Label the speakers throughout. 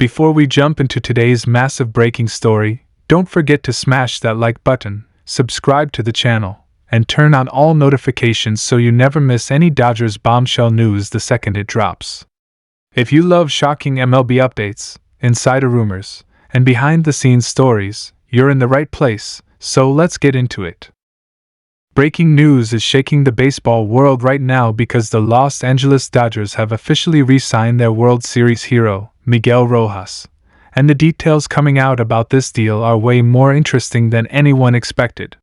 Speaker 1: Before we jump into today's massive breaking story, don't forget to smash that like button, subscribe to the channel, and turn on all notifications so you never miss any Dodgers bombshell news the second it drops. If you love shocking MLB updates, insider rumors, and behind-the-scenes stories, you're in the right place, so let's get into it. Breaking news is shaking the baseball world right now because the Los Angeles Dodgers have officially re-signed their World Series hero, Miguel Rojas, and the details coming out about this deal are way more interesting than anyone expected.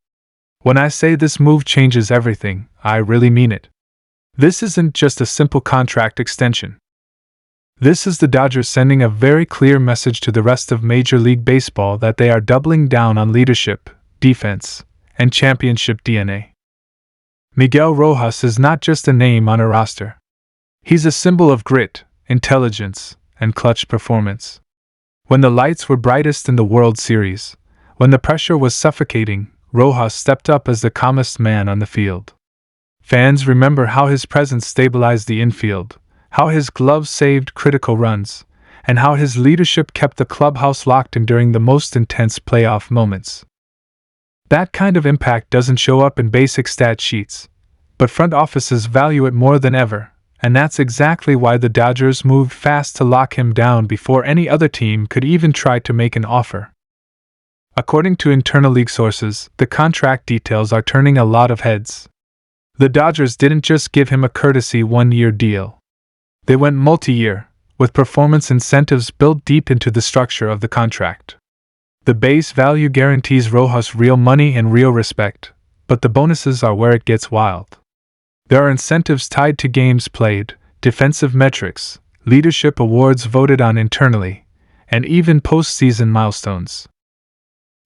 Speaker 1: When I say this move changes everything, I really mean it. This isn't just a simple contract extension. This is the Dodgers sending a very clear message to the rest of Major League Baseball that they are doubling down on leadership, defense, and championship DNA. Miguel Rojas is not just a name on a roster. He's a symbol of grit, intelligence, and clutch performance. When the lights were brightest in the World Series, when the pressure was suffocating, Rojas stepped up as the calmest man on the field. Fans remember how his presence stabilized the infield, how his glove saved critical runs, and how his leadership kept the clubhouse locked in during the most intense playoff moments. That kind of impact doesn't show up in basic stat sheets, but front offices value it more than ever, and that's exactly why the Dodgers moved fast to lock him down before any other team could even try to make an offer. According to internal league sources, the contract details are turning a lot of heads. The Dodgers didn't just give him a courtesy one-year deal. They went multi-year, with performance incentives built deep into the structure of the contract. The base value guarantees Rojas real money and real respect, but the bonuses are where it gets wild. There are incentives tied to games played, defensive metrics, leadership awards voted on internally, and even postseason milestones.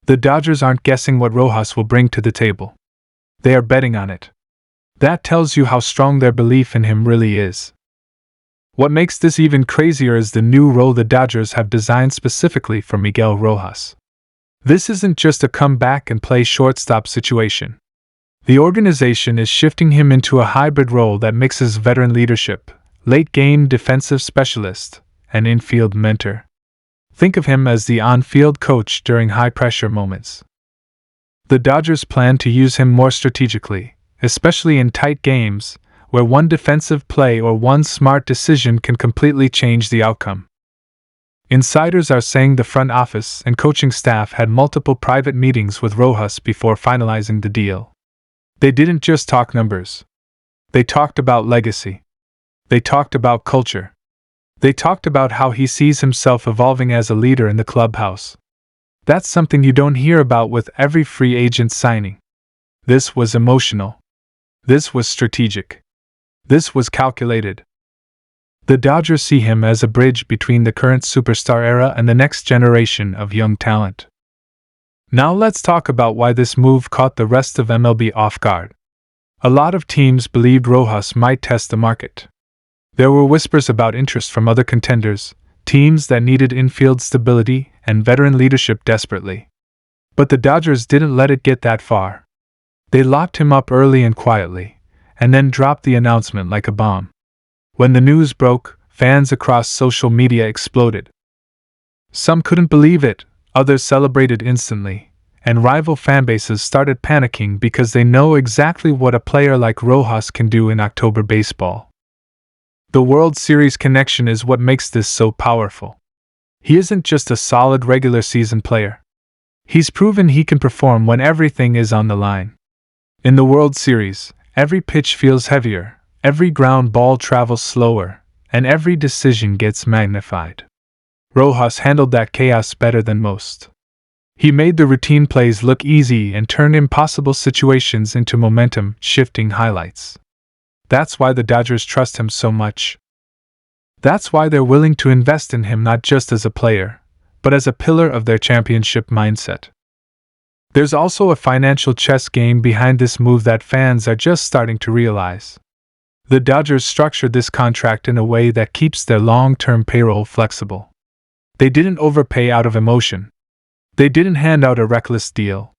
Speaker 1: The Dodgers aren't guessing what Rojas will bring to the table. They are betting on it. That tells you how strong their belief in him really is. What makes this even crazier is the new role the Dodgers have designed specifically for Miguel Rojas. This isn't just a come back and play shortstop situation. The organization is shifting him into a hybrid role that mixes veteran leadership, late-game defensive specialist, and infield mentor. Think of him as the on-field coach during high-pressure moments. The Dodgers plan to use him more strategically, especially in tight games, where one defensive play or one smart decision can completely change the outcome. Insiders are saying the front office and coaching staff had multiple private meetings with Rojas before finalizing the deal. They didn't just talk numbers. They talked about legacy. They talked about culture. They talked about how he sees himself evolving as a leader in the clubhouse. That's something you don't hear about with every free agent signing. This was emotional. This was strategic. This was calculated. The Dodgers see him as a bridge between the current superstar era and the next generation of young talent. Now let's talk about why this move caught the rest of MLB off guard. A lot of teams believed Rojas might test the market. There were whispers about interest from other contenders, teams that needed infield stability and veteran leadership desperately. But the Dodgers didn't let it get that far. They locked him up early and quietly, and then dropped the announcement like a bomb. When the news broke, fans across social media exploded. Some couldn't believe it, others celebrated instantly, and rival fanbases started panicking because they know exactly what a player like Rojas can do in October baseball. The World Series connection is what makes this so powerful. He isn't just a solid regular season player. He's proven he can perform when everything is on the line. In the World Series, every pitch feels heavier, every ground ball travels slower, and every decision gets magnified. Rojas handled that chaos better than most. He made the routine plays look easy and turned impossible situations into momentum-shifting highlights. That's why the Dodgers trust him so much. That's why they're willing to invest in him not just as a player, but as a pillar of their championship mindset. There's also a financial chess game behind this move that fans are just starting to realize. The Dodgers structured this contract in a way that keeps their long-term payroll flexible. They didn't overpay out of emotion. They didn't hand out a reckless deal.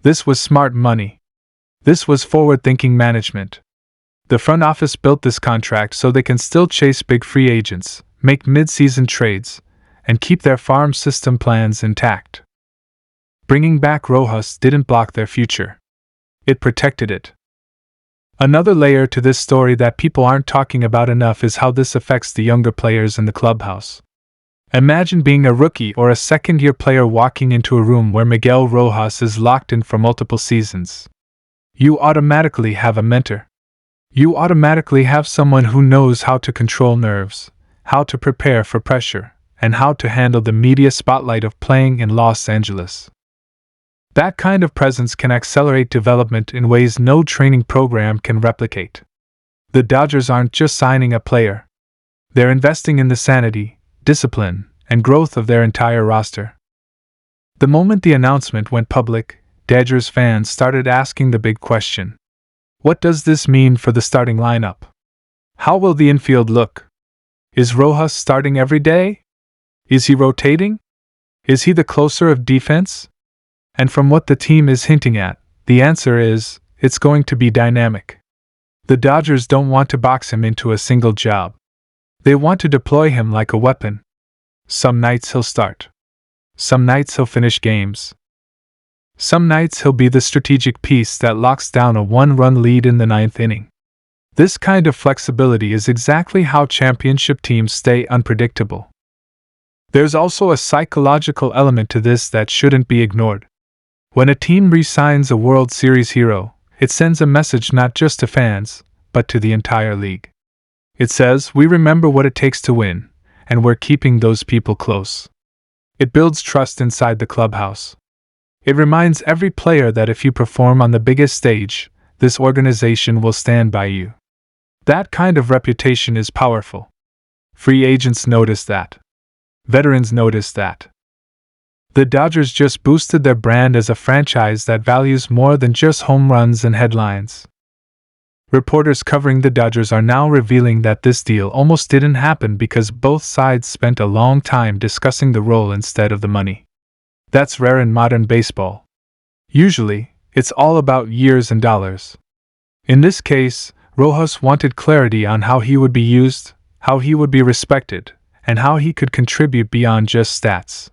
Speaker 1: This was smart money. This was forward-thinking management. The front office built this contract so they can still chase big free agents, make mid-season trades, and keep their farm system plans intact. Bringing back Rojas didn't block their future. It protected it. Another layer to this story that people aren't talking about enough is how this affects the younger players in the clubhouse. Imagine being a rookie or a second-year player walking into a room where Miguel Rojas is locked in for multiple seasons. You automatically have a mentor. You automatically have someone who knows how to control nerves, how to prepare for pressure, and how to handle the media spotlight of playing in Los Angeles. That kind of presence can accelerate development in ways no training program can replicate. The Dodgers aren't just signing a player. They're investing in the sanity, discipline, and growth of their entire roster. The moment the announcement went public, Dodgers fans started asking the big question. What does this mean for the starting lineup? How will the infield look? Is Rojas starting every day? Is he rotating? Is he the closer of defense? And from what the team is hinting at, the answer is, it's going to be dynamic. The Dodgers don't want to box him into a single job. They want to deploy him like a weapon. Some nights he'll start. Some nights he'll finish games. Some nights he'll be the strategic piece that locks down a one-run lead in the ninth inning. This kind of flexibility is exactly how championship teams stay unpredictable. There's also a psychological element to this that shouldn't be ignored. When a team re-signs a World Series hero, it sends a message not just to fans, but to the entire league. It says, we remember what it takes to win, and we're keeping those people close. It builds trust inside the clubhouse. It reminds every player that if you perform on the biggest stage, this organization will stand by you. That kind of reputation is powerful. Free agents notice that. Veterans notice that. The Dodgers just boosted their brand as a franchise that values more than just home runs and headlines. Reporters covering the Dodgers are now revealing that this deal almost didn't happen because both sides spent a long time discussing the role instead of the money. That's rare in modern baseball. Usually, it's all about years and dollars. In this case, Rojas wanted clarity on how he would be used, how he would be respected, and how he could contribute beyond just stats.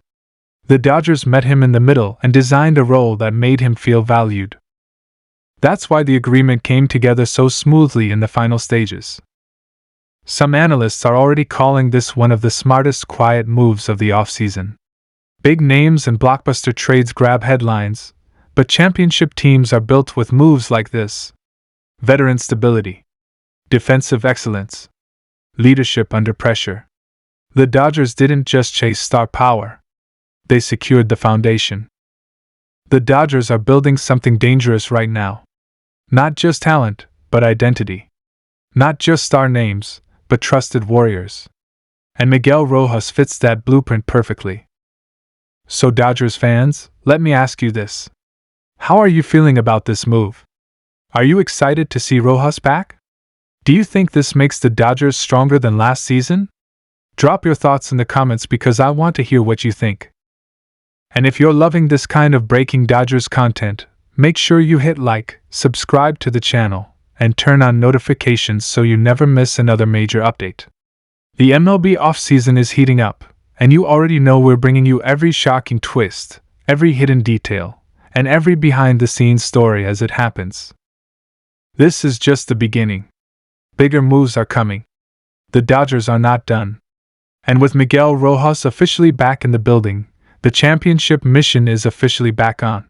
Speaker 1: The Dodgers met him in the middle and designed a role that made him feel valued. That's why the agreement came together so smoothly in the final stages. Some analysts are already calling this one of the smartest quiet moves of the offseason. Big names and blockbuster trades grab headlines, but championship teams are built with moves like this. Veteran stability, defensive excellence, leadership under pressure. The Dodgers didn't just chase star power. They secured the foundation. The Dodgers are building something dangerous right now. Not just talent, but identity. Not just star names, but trusted warriors. And Miguel Rojas fits that blueprint perfectly. So Dodgers fans, let me ask you this. How are you feeling about this move? Are you excited to see Rojas back? Do you think this makes the Dodgers stronger than last season? Drop your thoughts in the comments because I want to hear what you think. And if you're loving this kind of breaking Dodgers content, make sure you hit like, subscribe to the channel, and turn on notifications so you never miss another major update. The MLB offseason is heating up, and you already know we're bringing you every shocking twist, every hidden detail, and every behind-the-scenes story as it happens. This is just the beginning. Bigger moves are coming. The Dodgers are not done. And with Miguel Rojas officially back in the building, the championship mission is officially back on.